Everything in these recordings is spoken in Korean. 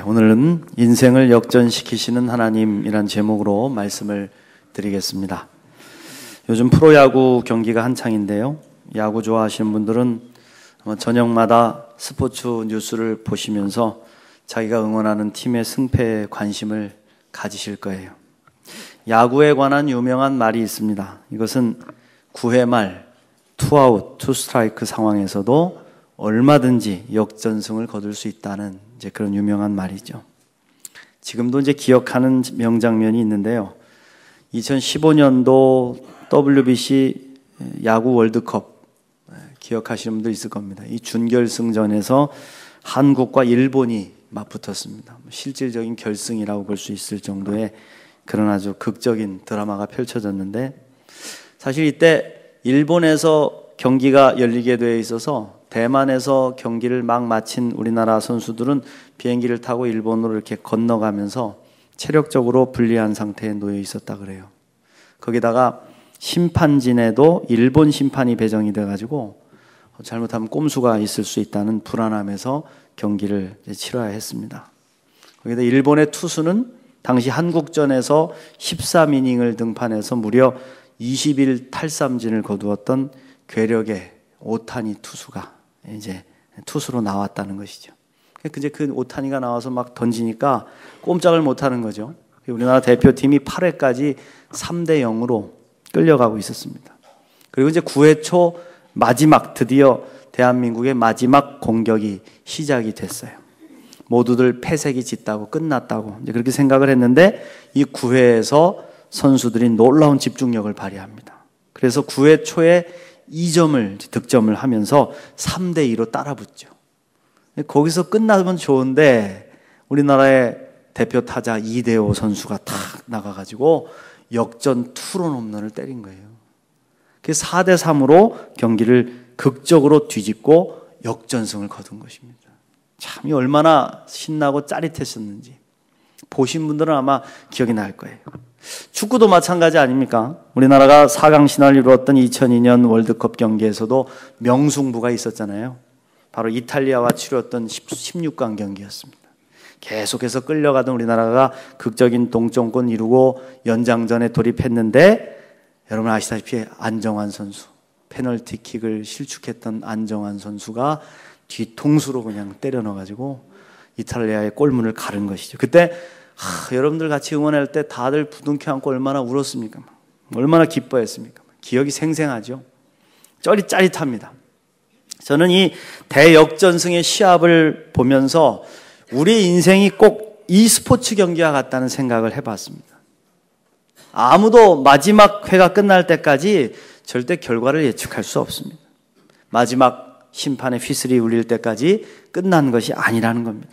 오늘은 인생을 역전시키시는 하나님이란 제목으로 말씀을 드리겠습니다. 요즘 프로야구 경기가 한창인데요. 야구 좋아하시는 분들은 아마 저녁마다 스포츠 뉴스를 보시면서 자기가 응원하는 팀의 승패에 관심을 가지실 거예요. 야구에 관한 유명한 말이 있습니다. 이것은 9회 말 투아웃, 투스트라이크 상황에서도 얼마든지 역전승을 거둘 수 있다는 이제 그런 유명한 말이죠. 지금도 이제 기억하는 명장면이 있는데요. 2015년도 WBC 야구 월드컵 기억하시는 분도 있을 겁니다. 이 준결승전에서 한국과 일본이 맞붙었습니다. 실질적인 결승이라고 볼 수 있을 정도의 그런 아주 극적인 드라마가 펼쳐졌는데, 사실 이때 일본에서 경기가 열리게 되어 있어서 대만에서 경기를 막 마친 우리나라 선수들은 비행기를 타고 일본으로 이렇게 건너가면서 체력적으로 불리한 상태에 놓여 있었다 그래요. 거기다가 심판진에도 일본 심판이 배정이 돼가지고 잘못하면 꼼수가 있을 수 있다는 불안함에서 경기를 치러야 했습니다. 거기다 일본의 투수는 당시 한국전에서 13이닝을 등판해서 무려 20일 탈삼진을 거두었던 괴력의 오타니 투수가 이제 투수로 나왔다는 것이죠. 이제 그 오타니가 나와서 막 던지니까 꼼짝을 못하는 거죠. 우리나라 대표팀이 8회까지 3대 0으로 끌려가고 있었습니다. 그리고 이제 9회 초 마지막, 드디어 대한민국의 마지막 공격이 시작이 됐어요. 모두들 패색이 짙다고 끝났다고 이제 그렇게 생각을 했는데, 이 9회에서 선수들이 놀라운 집중력을 발휘합니다. 그래서 9회 초에 2점을 득점을 하면서 3대 2로 따라붙죠. 거기서 끝나면 좋은데 우리나라의 대표 타자 이대호 선수가 탁 나가가지고 역전 투런 홈런을 때린 거예요. 그래서 4대 3으로 경기를 극적으로 뒤집고 역전승을 거둔 것입니다. 참 얼마나 신나고 짜릿했었는지 보신 분들은 아마 기억이 날 거예요. 축구도 마찬가지 아닙니까? 우리나라가 4강 신화를 이루었던 2002년 월드컵 경기에서도 명승부가 있었잖아요. 바로 이탈리아와 치렀던 16강 경기였습니다. 계속해서 끌려가던 우리나라가 극적인 동점권 이루고 연장전에 돌입했는데, 여러분 아시다시피 안정환 선수, 페널티킥을 실축했던 안정환 선수가 뒤통수로 그냥 때려 넣어가지고 이탈리아의 골문을 가른 것이죠. 그때 여러분들 같이 응원할 때 다들 부둥켜 안고 얼마나 울었습니까? 얼마나 기뻐했습니까? 기억이 생생하죠. 짜릿합니다. 저는 이 대역전승의 시합을 보면서 우리 인생이 꼭 이 스포츠 경기와 같다는 생각을 해봤습니다. 아무도 마지막 회가 끝날 때까지 절대 결과를 예측할 수 없습니다. 마지막 심판의 휘슬이 울릴 때까지 끝난 것이 아니라는 겁니다.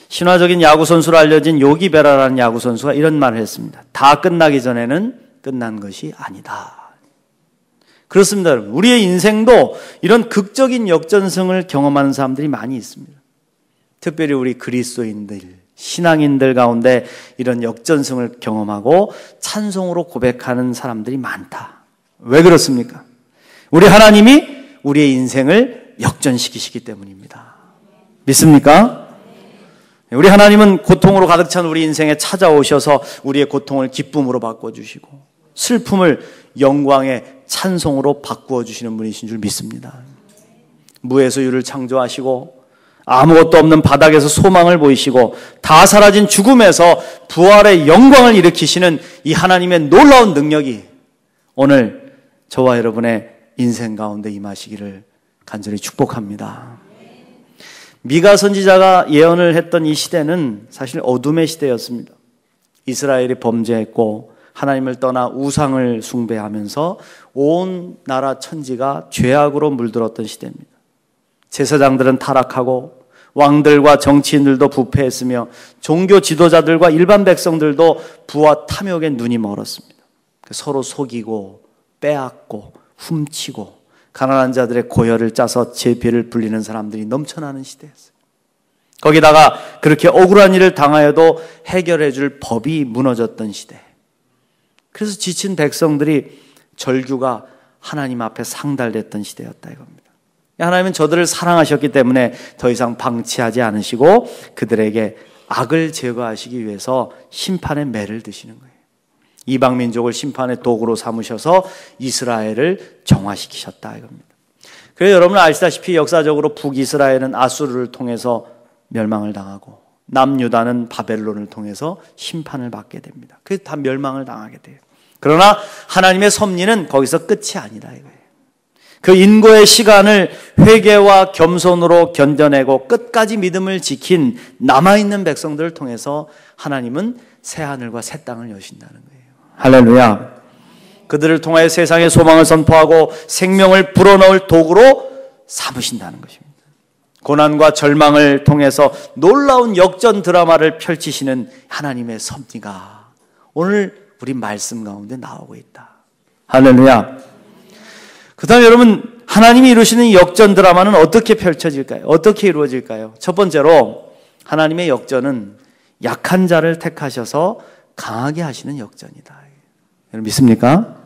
신화적인 야구 선수로 알려진 요기 베라라는 야구 선수가 이런 말을 했습니다. 다 끝나기 전에는 끝난 것이 아니다. 그렇습니다, 여러분. 우리의 인생도 이런 극적인 역전승을 경험하는 사람들이 많이 있습니다. 특별히 우리 그리스도인들, 신앙인들 가운데 이런 역전승을 경험하고 찬송으로 고백하는 사람들이 많다. 왜 그렇습니까? 우리 하나님이 우리의 인생을 역전시키시기 때문입니다. 믿습니까? 우리 하나님은 고통으로 가득 찬 우리 인생에 찾아오셔서 우리의 고통을 기쁨으로 바꿔주시고 슬픔을 영광의 찬송으로 바꾸어 주시는 분이신 줄 믿습니다. 무에서 유를 창조하시고 아무것도 없는 바닥에서 소망을 보이시고 다 사라진 죽음에서 부활의 영광을 일으키시는 이 하나님의 놀라운 능력이 오늘 저와 여러분의 인생 가운데 임하시기를 간절히 축복합니다. 미가 선지자가 예언을 했던 이 시대는 사실 어둠의 시대였습니다. 이스라엘이 범죄했고 하나님을 떠나 우상을 숭배하면서 온 나라 천지가 죄악으로 물들었던 시대입니다. 제사장들은 타락하고 왕들과 정치인들도 부패했으며 종교 지도자들과 일반 백성들도 부와 탐욕에 눈이 멀었습니다. 서로 속이고 빼앗고 훔치고 가난한 자들의 고열을 짜서 제비를 불리는 사람들이 넘쳐나는 시대였어요. 거기다가 그렇게 억울한 일을 당하여도 해결해 줄 법이 무너졌던 시대. 그래서 지친 백성들이 절규가 하나님 앞에 상달됐던 시대였다 이겁니다. 하나님은 저들을 사랑하셨기 때문에 더 이상 방치하지 않으시고 그들에게 악을 제거하시기 위해서 심판의 매를 드시는 거예요. 이방 민족을 심판의 도구로 삼으셔서 이스라엘을 정화시키셨다 이겁니다. 그래서 여러분 아시다시피 역사적으로 북이스라엘은 아수르를 통해서 멸망을 당하고 남유다는 바벨론을 통해서 심판을 받게 됩니다. 그래서 다 멸망을 당하게 돼요. 그러나 하나님의 섭리는 거기서 끝이 아니다 이거예요. 그 인고의 시간을 회개와 겸손으로 견뎌내고 끝까지 믿음을 지킨 남아있는 백성들을 통해서 하나님은 새하늘과 새 땅을 여신다는 거예요. 할렐루야. 그들을 통하여 세상의 소망을 선포하고 생명을 불어넣을 도구로 삼으신다는 것입니다. 고난과 절망을 통해서 놀라운 역전 드라마를 펼치시는 하나님의 섭리가 오늘 우리 말씀 가운데 나오고 있다. 할렐루야. 그 다음에 여러분, 하나님이 이루시는 역전 드라마는 어떻게 펼쳐질까요? 어떻게 이루어질까요? 첫 번째로 하나님의 역전은 약한 자를 택하셔서 강하게 하시는 역전이다. 여러분 믿습니까?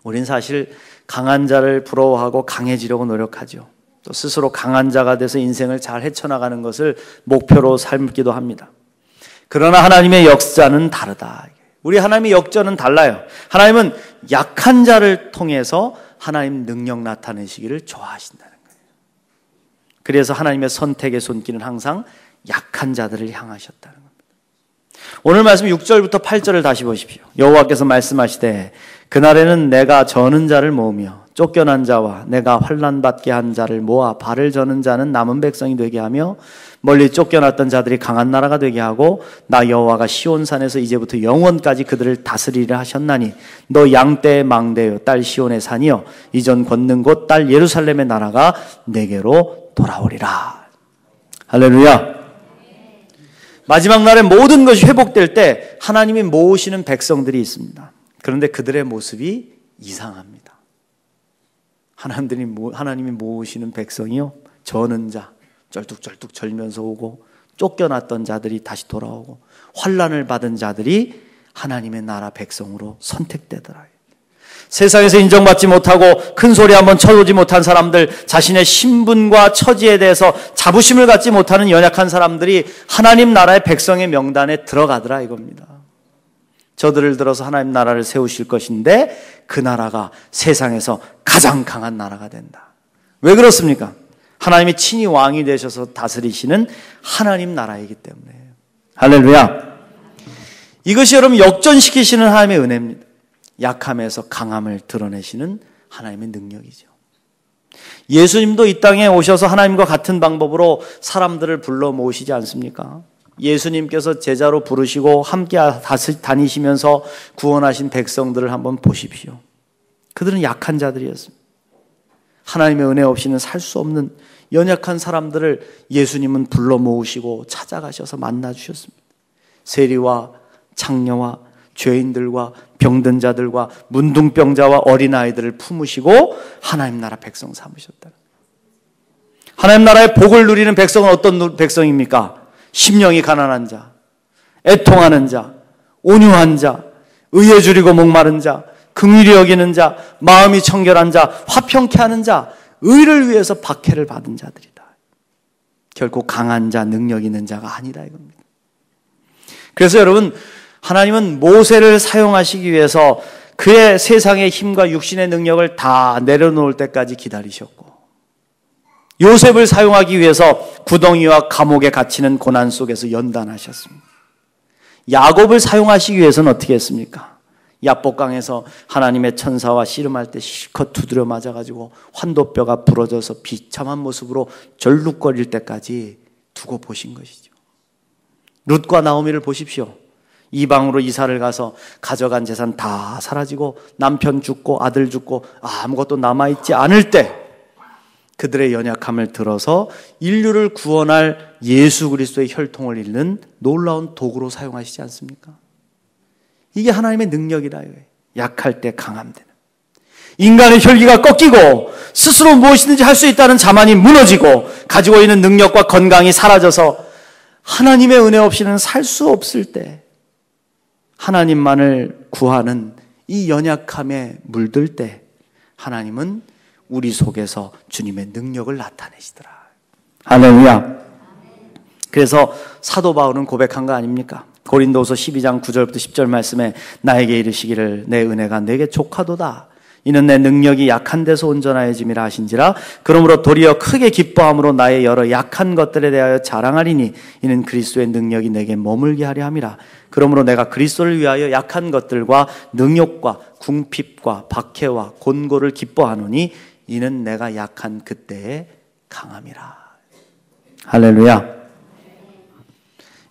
우린 사실 강한 자를 부러워하고 강해지려고 노력하죠. 또 스스로 강한 자가 돼서 인생을 잘 헤쳐나가는 것을 목표로 삶기도 합니다. 그러나 하나님의 역사는 다르다. 우리 하나님의 역전은 달라요. 하나님은 약한 자를 통해서 하나님 능력 나타내시기를 좋아하신다는 거예요. 그래서 하나님의 선택의 손길은 항상 약한 자들을 향하셨다는 겁니다. 오늘 말씀 6절부터 8절을 다시 보십시오. 여호와께서 말씀하시되 그날에는 내가 저는 자를 모으며 쫓겨난 자와 내가 환난받게 한 자를 모아 발을 저는 자는 남은 백성이 되게 하며 멀리 쫓겨났던 자들이 강한 나라가 되게 하고 나 여호와가 시온산에서 이제부터 영원까지 그들을 다스리려 하셨나니 너 양떼의 망대요 딸 시온의 산이요 이전 걷는 곳 딸 예루살렘의 나라가 내게로 돌아오리라. 할렐루야. 마지막 날에 모든 것이 회복될 때 하나님이 모으시는 백성들이 있습니다. 그런데 그들의 모습이 이상합니다. 하나님이 모으시는 백성이요 저는 자 쩔뚝쩔뚝 절면서 오고 쫓겨났던 자들이 다시 돌아오고 환난을 받은 자들이 하나님의 나라 백성으로 선택되더라. 세상에서 인정받지 못하고 큰 소리 한번 쳐보지 못한 사람들, 자신의 신분과 처지에 대해서 자부심을 갖지 못하는 연약한 사람들이 하나님 나라의 백성의 명단에 들어가더라 이겁니다. 저들을 들어서 하나님 나라를 세우실 것인데 그 나라가 세상에서 가장 강한 나라가 된다. 왜 그렇습니까? 하나님이 친히 왕이 되셔서 다스리시는 하나님 나라이기 때문에. 할렐루야. 이것이 여러분 역전시키시는 하나님의 은혜입니다. 약함에서 강함을 드러내시는 하나님의 능력이죠. 예수님도 이 땅에 오셔서 하나님과 같은 방법으로 사람들을 불러 모으시지 않습니까? 예수님께서 제자로 부르시고 함께 다니시면서 구원하신 백성들을 한번 보십시오. 그들은 약한 자들이었습니다. 하나님의 은혜 없이는 살 수 없는 연약한 사람들을 예수님은 불러 모으시고 찾아가셔서 만나주셨습니다. 세리와 창녀와 죄인들과 병든 자들과 문둥병자와 어린아이들을 품으시고 하나님 나라 백성 삼으셨다. 하나님 나라의 복을 누리는 백성은 어떤 백성입니까? 심령이 가난한 자, 애통하는 자, 온유한 자, 의에 줄이고 목마른 자, 긍휼히 여기는 자, 마음이 청결한 자, 화평케 하는 자, 의를 위해서 박해를 받은 자들이다. 결코 강한 자, 능력 있는 자가 아니다 이겁니다. 그래서 여러분, 하나님은 모세를 사용하시기 위해서 그의 세상의 힘과 육신의 능력을 다 내려놓을 때까지 기다리셨고, 요셉을 사용하기 위해서 구덩이와 감옥에 갇히는 고난 속에서 연단하셨습니다. 야곱을 사용하시기 위해서는 어떻게 했습니까? 야복강에서 하나님의 천사와 씨름할 때 실컷 두드려 맞아가지고 환도뼈가 부러져서 비참한 모습으로 절룩거릴 때까지 두고 보신 것이죠. 룻과 나오미를 보십시오. 이방으로 이사를 가서 가져간 재산 다 사라지고 남편 죽고 아들 죽고 아무것도 남아있지 않을 때 그들의 연약함을 들어서 인류를 구원할 예수 그리스도의 혈통을 잇는 놀라운 도구로 사용하시지 않습니까? 이게 하나님의 능력이라. 약할 때 강함 되는. 인간의 혈기가 꺾이고 스스로 무엇이든지 할 수 있다는 자만이 무너지고 가지고 있는 능력과 건강이 사라져서 하나님의 은혜 없이는 살 수 없을 때 하나님만을 구하는 이 연약함에 물들 때 하나님은 우리 속에서 주님의 능력을 나타내시더라. 할렐루야. 그래서 사도 바울은 고백한 거 아닙니까? 고린도서 12장 9절부터 10절 말씀에 나에게 이르시기를 내 은혜가 내게 족하도다. 이는 내 능력이 약한 데서 온전하여짐이라 하신지라. 그러므로 도리어 크게 기뻐함으로 나의 여러 약한 것들에 대하여 자랑하리니 이는 그리스도의 능력이 내게 머물게 하려 함이라. 그러므로 내가 그리스도를 위하여 약한 것들과 능욕과 궁핍과 박해와 곤고를 기뻐하노니 이는 내가 약한 그때에 강함이라. 할렐루야.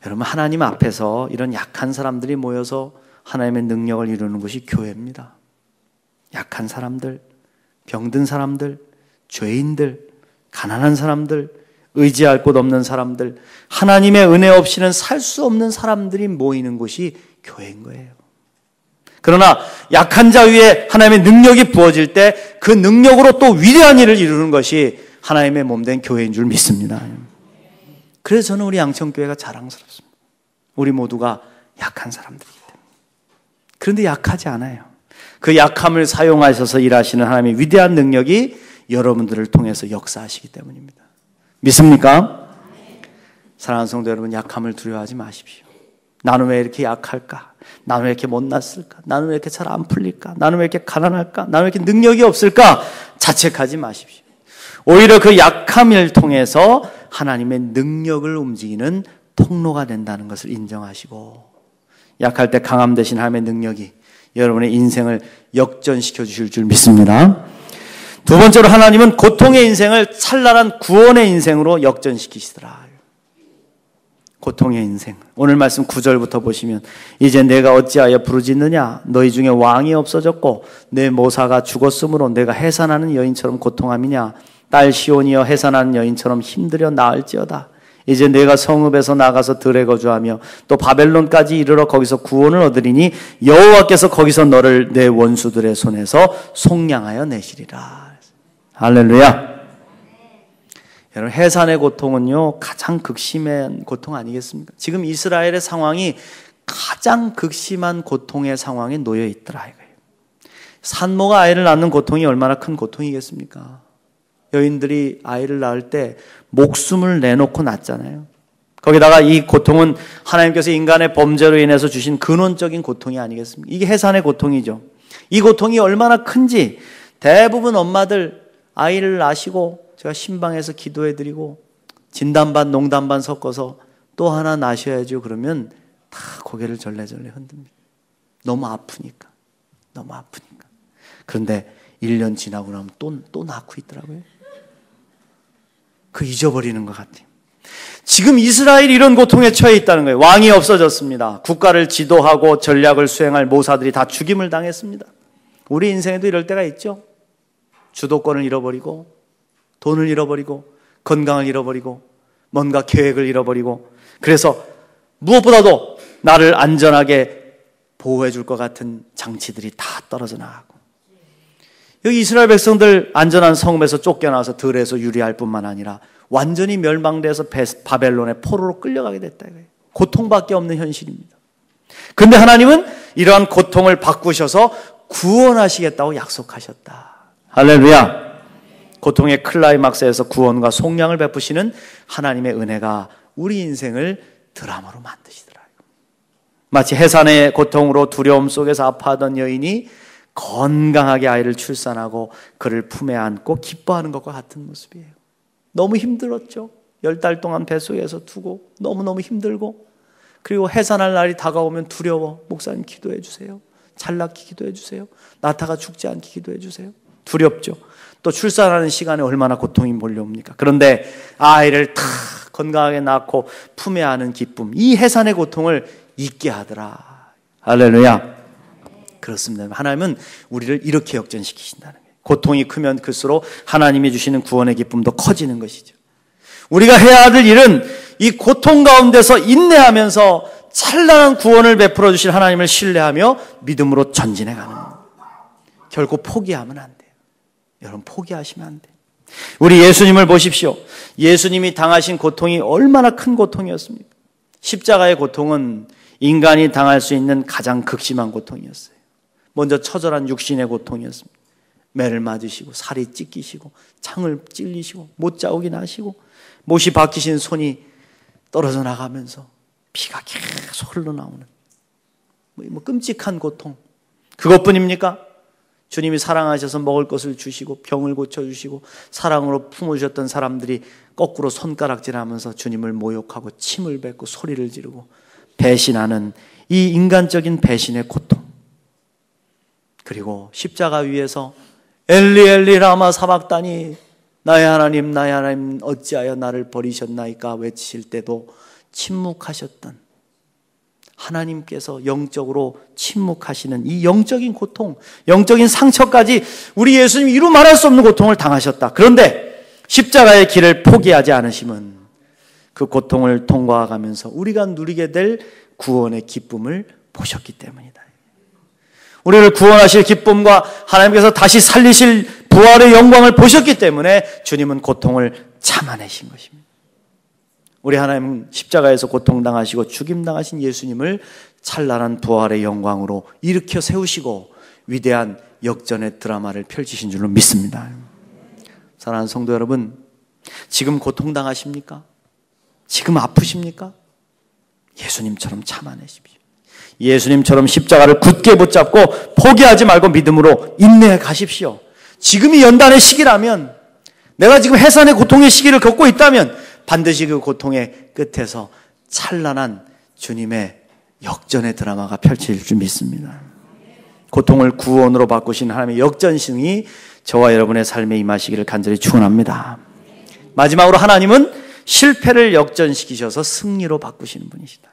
여러분, 하나님 앞에서 이런 약한 사람들이 모여서 하나님의 능력을 이루는 것이 교회입니다. 약한 사람들, 병든 사람들, 죄인들, 가난한 사람들, 의지할 곳 없는 사람들, 하나님의 은혜 없이는 살 수 없는 사람들이 모이는 곳이 교회인 거예요. 그러나 약한 자 위에 하나님의 능력이 부어질 때 그 능력으로 또 위대한 일을 이루는 것이 하나님의 몸된 교회인 줄 믿습니다. 그래서 저는 우리 양천교회가 자랑스럽습니다. 우리 모두가 약한 사람들이기 때문에. 그런데 약하지 않아요. 그 약함을 사용하셔서 일하시는 하나님의 위대한 능력이 여러분들을 통해서 역사하시기 때문입니다. 믿습니까? 사랑하는 성도 여러분, 약함을 두려워하지 마십시오. 나는 왜 이렇게 약할까? 나는 왜 이렇게 못났을까? 나는 왜 이렇게 잘 안 풀릴까? 나는 왜 이렇게 가난할까? 나는 왜 이렇게 능력이 없을까? 자책하지 마십시오. 오히려 그 약함을 통해서 하나님의 능력을 움직이는 통로가 된다는 것을 인정하시고, 약할 때 강함 대신 하나님의 능력이 여러분의 인생을 역전시켜 주실 줄 믿습니다. 두 번째로 하나님은 고통의 인생을 찬란한 구원의 인생으로 역전시키시더라. 고통의 인생. 오늘 말씀 9절부터 보시면 이제 내가 어찌하여 부르짖느냐? 너희 중에 왕이 없어졌고 내 모사가 죽었으므로 내가 해산하는 여인처럼 고통함이냐? 딸 시온이여 해산하는 여인처럼 힘들여 나을지어다. 이제 내가 성읍에서 나가서 들에 거주하며 또 바벨론까지 이르러 거기서 구원을 얻으리니 여호와께서 거기서 너를 내 원수들의 손에서 속량하여 내시리라. 할렐루야. 여러분, 해산의 고통은요 가장 극심한 고통 아니겠습니까? 지금 이스라엘의 상황이 가장 극심한 고통의 상황에 놓여 있더라 이거예요. 산모가 아이를 낳는 고통이 얼마나 큰 고통이겠습니까? 여인들이 아이를 낳을 때 목숨을 내놓고 낳잖아요. 거기다가 이 고통은 하나님께서 인간의 범죄로 인해서 주신 근원적인 고통이 아니겠습니까? 이게 해산의 고통이죠. 이 고통이 얼마나 큰지 대부분 엄마들 아이를 낳으시고 제가 신방에서 기도해드리고 진단반 농담반 섞어서 또 하나 낳으셔야죠 그러면 다 고개를 절레절레 흔듭니다. 너무 아프니까. 그런데 1년 지나고 나면 또 낳고 있더라고요. 그 잊어버리는 것 같아요. 지금 이스라엘이 이런 고통에 처해 있다는 거예요. 왕이 없어졌습니다. 국가를 지도하고 전략을 수행할 모사들이 다 죽임을 당했습니다. 우리 인생에도 이럴 때가 있죠. 주도권을 잃어버리고 돈을 잃어버리고 건강을 잃어버리고 뭔가 계획을 잃어버리고 그래서 무엇보다도 나를 안전하게 보호해 줄 것 같은 장치들이 다 떨어져 나가고 여기 이스라엘 백성들 안전한 성읍에서 쫓겨나서 들에서 유리할 뿐만 아니라 완전히 멸망돼서 바벨론의 포로로 끌려가게 됐다 이거예요. 고통밖에 없는 현실입니다. 그런데 하나님은 이러한 고통을 바꾸셔서 구원하시겠다고 약속하셨다. 할렐루야. 고통의 클라이막스에서 구원과 속량을 베푸시는 하나님의 은혜가 우리 인생을 드라마로 만드시더라고요. 마치 해산의 고통으로 두려움 속에서 아파하던 여인이 건강하게 아이를 출산하고 그를 품에 안고 기뻐하는 것과 같은 모습이에요. 너무 힘들었죠. 10달 동안 뱃속에서 두고 너무너무 힘들고 그리고 해산할 날이 다가오면 두려워. 목사님 기도해 주세요. 잘 낳기 기도해 주세요. 낳다가 죽지 않게 기도해 주세요. 두렵죠. 또 출산하는 시간에 얼마나 고통이 몰려옵니까? 그런데 아이를 다 건강하게 낳고 품에 안은 기쁨, 이 해산의 고통을 잊게 하더라. 할렐루야. 그렇습니다. 하나님은 우리를 이렇게 역전시키신다는 거예요. 고통이 크면 클수록 하나님이 주시는 구원의 기쁨도 커지는 것이죠. 우리가 해야 할 일은 이 고통 가운데서 인내하면서 찬란한 구원을 베풀어 주실 하나님을 신뢰하며 믿음으로 전진해 가는 겁니다. 결코 포기하면 안 돼요. 여러분 포기하시면 안 돼요. 우리 예수님을 보십시오. 예수님이 당하신 고통이 얼마나 큰 고통이었습니까? 십자가의 고통은 인간이 당할 수 있는 가장 극심한 고통이었어요. 먼저 처절한 육신의 고통이었습니다. 매를 맞으시고 살이 찢기시고 창을 찔리시고 못자국이 나시고 못이 박히신 손이 떨어져 나가면서 피가 계속 흘러나오는 끔찍한 고통. 그것뿐입니까? 주님이 사랑하셔서 먹을 것을 주시고 병을 고쳐주시고 사랑으로 품으셨던 사람들이 거꾸로 손가락질하면서 주님을 모욕하고 침을 뱉고 소리를 지르고 배신하는 이 인간적인 배신의 고통. 그리고 십자가 위에서 엘리 엘리 라마 사박다니 나의 하나님 어찌하여 나를 버리셨나이까 외치실 때도 침묵하셨던 하나님께서 영적으로 침묵하시는 이 영적인 고통, 영적인 상처까지 우리 예수님이 이루 말할 수 없는 고통을 당하셨다. 그런데 십자가의 길을 포기하지 않으심은 그 고통을 통과하면서 우리가 누리게 될 구원의 기쁨을 보셨기 때문이다. 우리를 구원하실 기쁨과 하나님께서 다시 살리실 부활의 영광을 보셨기 때문에 주님은 고통을 참아내신 것입니다. 우리 하나님은 십자가에서 고통당하시고 죽임당하신 예수님을 찬란한 부활의 영광으로 일으켜 세우시고 위대한 역전의 드라마를 펼치신 줄로 믿습니다. 사랑하는 성도 여러분, 지금 고통당하십니까? 지금 아프십니까? 예수님처럼 참아내십시오. 예수님처럼 십자가를 굳게 붙잡고 포기하지 말고 믿음으로 인내해 가십시오. 지금이 연단의 시기라면, 내가 지금 해산의 고통의 시기를 겪고 있다면 반드시 그 고통의 끝에서 찬란한 주님의 역전의 드라마가 펼쳐질 줄 믿습니다. 고통을 구원으로 바꾸신 하나님의 역전승이 저와 여러분의 삶에 임하시기를 간절히 축원합니다. 마지막으로 하나님은 실패를 역전시키셔서 승리로 바꾸시는 분이시다.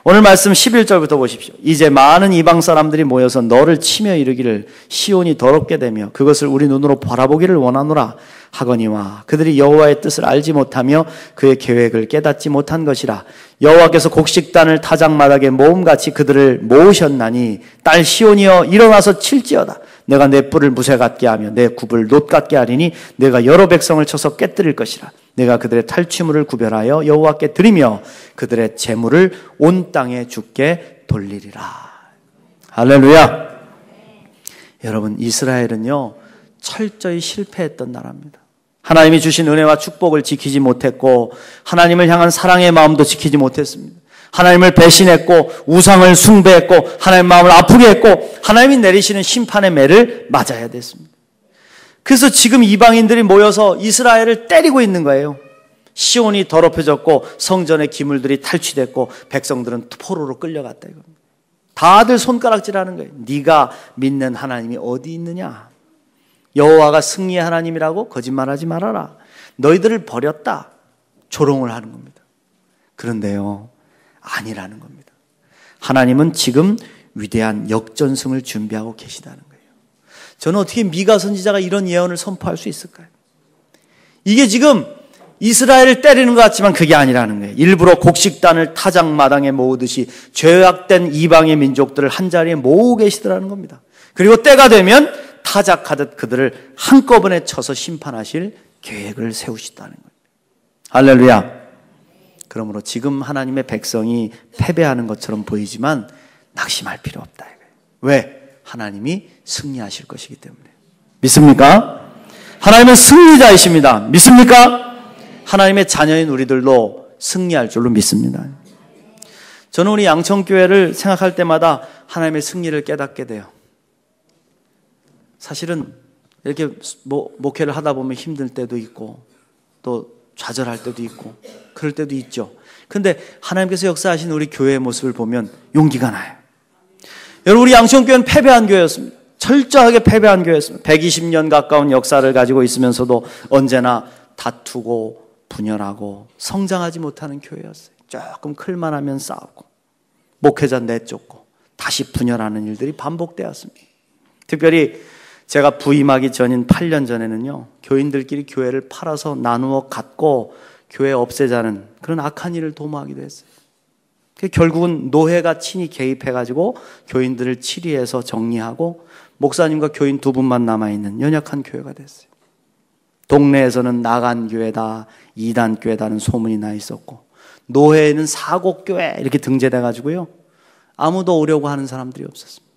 오늘 말씀 11절부터 보십시오. 이제 많은 이방 사람들이 모여서 너를 치며 이르기를 시온이 더럽게 되며 그것을 우리 눈으로 바라보기를 원하노라 하거니와 그들이 여호와의 뜻을 알지 못하며 그의 계획을 깨닫지 못한 것이라. 여호와께서 곡식단을 타작마당에 모음같이 그들을 모으셨나니 딸 시온이여 일어나서 칠지어다. 내가 내 뿔을 무쇠 같게 하며 내 굽을 놋 같게 하리니 내가 여러 백성을 쳐서 깨뜨릴 것이라. 내가 그들의 탈취물을 구별하여 여호와께 드리며 그들의 재물을 온 땅에 주께 돌리리라. 할렐루야. 여러분, 이스라엘은요 철저히 실패했던 나라입니다. 하나님이 주신 은혜와 축복을 지키지 못했고 하나님을 향한 사랑의 마음도 지키지 못했습니다. 하나님을 배신했고 우상을 숭배했고 하나님 마음을 아프게 했고 하나님이 내리시는 심판의 매를 맞아야 됐습니다. 그래서 지금 이방인들이 모여서 이스라엘을 때리고 있는 거예요. 시온이 더럽혀졌고 성전의 기물들이 탈취됐고 백성들은 포로로 끌려갔다 이겁니다. 다들 손가락질하는 거예요. 네가 믿는 하나님이 어디 있느냐? 여호와가 승리의 하나님이라고 거짓말하지 말아라. 너희들을 버렸다. 조롱을 하는 겁니다. 그런데요, 아니라는 겁니다. 하나님은 지금 위대한 역전승을 준비하고 계시다는 거예요. 저는 어떻게 미가 선지자가 이런 예언을 선포할 수 있을까요? 이게 지금 이스라엘을 때리는 것 같지만 그게 아니라는 거예요. 일부러 곡식단을 타작마당에 모으듯이 죄악된 이방의 민족들을 한자리에 모으고 계시더라는 겁니다. 그리고 때가 되면 타작하듯 그들을 한꺼번에 쳐서 심판하실 계획을 세우시다는 거예요. 할렐루야. 그러므로 지금 하나님의 백성이 패배하는 것처럼 보이지만 낙심할 필요 없다. 왜? 하나님이 승리하실 것이기 때문에. 믿습니까? 하나님은 승리자이십니다. 믿습니까? 하나님의 자녀인 우리들도 승리할 줄로 믿습니다. 저는 우리 양천교회를 생각할 때마다 하나님의 승리를 깨닫게 돼요. 사실은 이렇게 목회를 하다 보면 힘들 때도 있고 또 좌절할 때도 있고 그럴 때도 있죠. 그런데 하나님께서 역사하신 우리 교회의 모습을 보면 용기가 나요. 여러분, 우리 양천교회는 패배한 교회였습니다. 철저하게 패배한 교회였습니다. 120년 가까운 역사를 가지고 있으면서도 언제나 다투고 분열하고 성장하지 못하는 교회였어요. 조금 클만 하면 싸우고 목회자 내쫓고 다시 분열하는 일들이 반복되었습니다. 특별히 제가 부임하기 전인 8년 전에는요, 교인들끼리 교회를 팔아서 나누어 갖고 교회 없애자는 그런 악한 일을 도모하기도 했어요. 결국은 노회가 친히 개입해가지고 교인들을 치리해서 정리하고 목사님과 교인 두 분만 남아있는 연약한 교회가 됐어요. 동네에서는 나간 교회다, 이단 교회다는 소문이 나 있었고 노회에는 사곡교회 이렇게 등재돼가지고요, 아무도 오려고 하는 사람들이 없었습니다.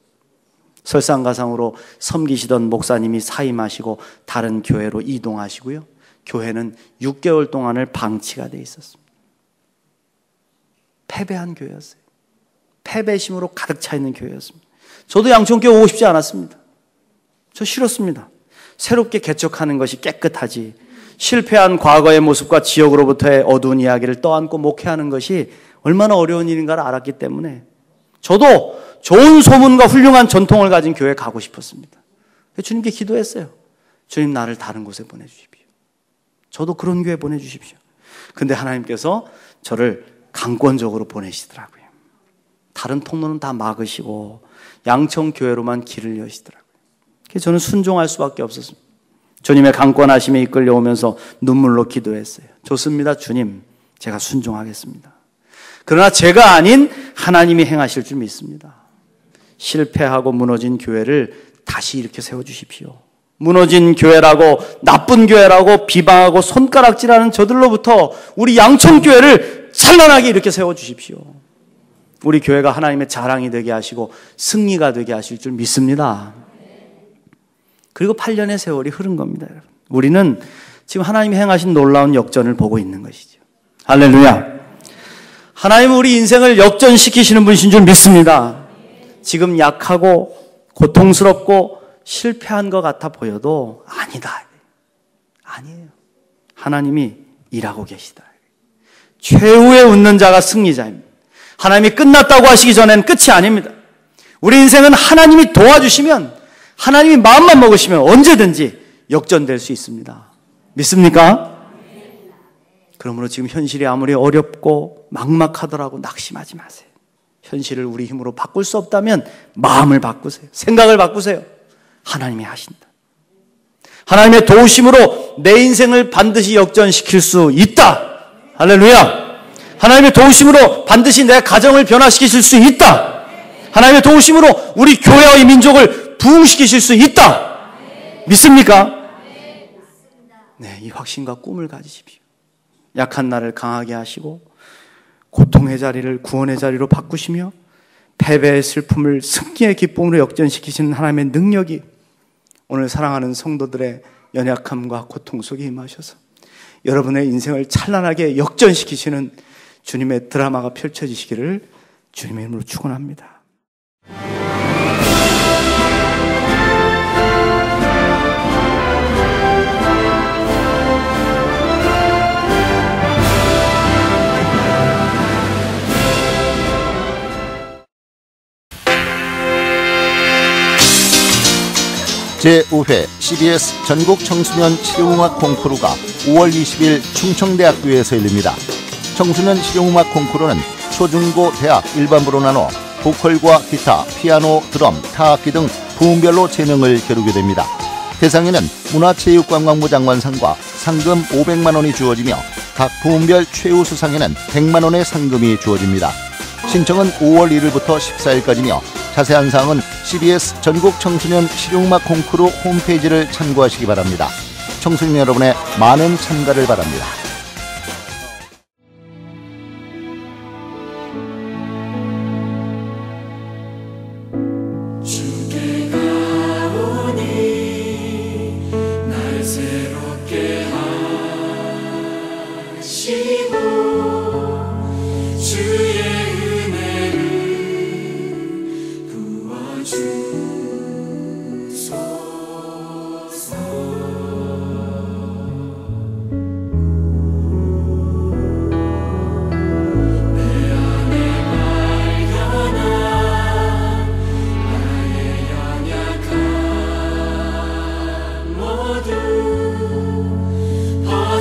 설상가상으로 섬기시던 목사님이 사임하시고 다른 교회로 이동하시고요, 교회는 6개월 동안을 방치가 돼 있었습니다. 패배한 교회였어요. 패배심으로 가득 차 있는 교회였습니다. 저도 양천교회 오고 싶지 않았습니다. 저 싫었습니다. 새롭게 개척하는 것이 깨끗하지, 실패한 과거의 모습과 지역으로부터의 어두운 이야기를 떠안고 목회하는 것이 얼마나 어려운 일인가를 알았기 때문에 저도 좋은 소문과 훌륭한 전통을 가진 교회에 가고 싶었습니다. 주님께 기도했어요. 주님, 나를 다른 곳에 보내주십시오. 저도 그런 교회 보내주십시오. 근데 하나님께서 저를 강권적으로 보내시더라고요. 다른 통로는 다 막으시고 양천교회로만 길을 여시더라고요. 그래서 저는 순종할 수밖에 없었습니다. 주님의 강권하심에 이끌려오면서 눈물로 기도했어요. 좋습니다, 주님. 제가 순종하겠습니다. 그러나 제가 아닌 하나님이 행하실 줄 믿습니다. 실패하고 무너진 교회를 다시 일으켜 세워주십시오. 무너진 교회라고, 나쁜 교회라고 비방하고 손가락질하는 저들로부터 우리 양천교회를 찬란하게 일으켜 세워주십시오. 우리 교회가 하나님의 자랑이 되게 하시고 승리가 되게 하실 줄 믿습니다. 그리고 8년의 세월이 흐른 겁니다, 여러분. 우리는 지금 하나님이 행하신 놀라운 역전을 보고 있는 것이죠. 할렐루야. 하나님은 우리 인생을 역전시키시는 분이신 줄 믿습니다. 지금 약하고 고통스럽고 실패한 것 같아 보여도 아니다. 아니에요. 하나님이 일하고 계시다. 최후에 웃는 자가 승리자입니다. 하나님이 끝났다고 하시기 전에는 끝이 아닙니다. 우리 인생은 하나님이 도와주시면, 하나님이 마음만 먹으시면 언제든지 역전될 수 있습니다. 믿습니까? 그러므로 지금 현실이 아무리 어렵고 막막하더라도 낙심하지 마세요. 현실을 우리 힘으로 바꿀 수 없다면 마음을 바꾸세요. 생각을 바꾸세요. 하나님이 하신다. 하나님의 도우심으로 내 인생을 반드시 역전시킬 수 있다. 할렐루야. 하나님의 도우심으로 반드시 내 가정을 변화시키실 수 있다. 하나님의 도우심으로 우리 교회와 이 민족을 부흥시키실 수 있다. 믿습니까? 네, 이 확신과 꿈을 가지십시오. 약한 나를 강하게 하시고 고통의 자리를 구원의 자리로 바꾸시며 패배의 슬픔을 승리의 기쁨으로 역전시키시는 하나님의 능력이 오늘 사랑하는 성도들의 연약함과 고통 속에 임하셔서 여러분의 인생을 찬란하게 역전시키시는 주님의 드라마가 펼쳐지시기를 주님의 이름으로 축원합니다. 제5회 CBS 전국 청소년 실용음악 콩쿠르가 5월 20일 충청대학교에서 열립니다. 청소년 실용음악 콩쿠르는 초중고 대학 일반부로 나눠 보컬과 기타, 피아노, 드럼, 타악기 등 부문별로 재능을 겨루게 됩니다. 대상에는 문화체육관광부 장관상과 상금 500만 원이 주어지며 각 부문별 최우수상에는 100만 원의 상금이 주어집니다. 신청은 5월 1일부터 14일까지며 자세한 사항은 CBS 전국 청소년 실용음악 콩쿠르 홈페이지를 참고하시기 바랍니다. 청소년 여러분의 많은 참가를 바랍니다.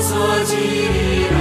벗어지리라.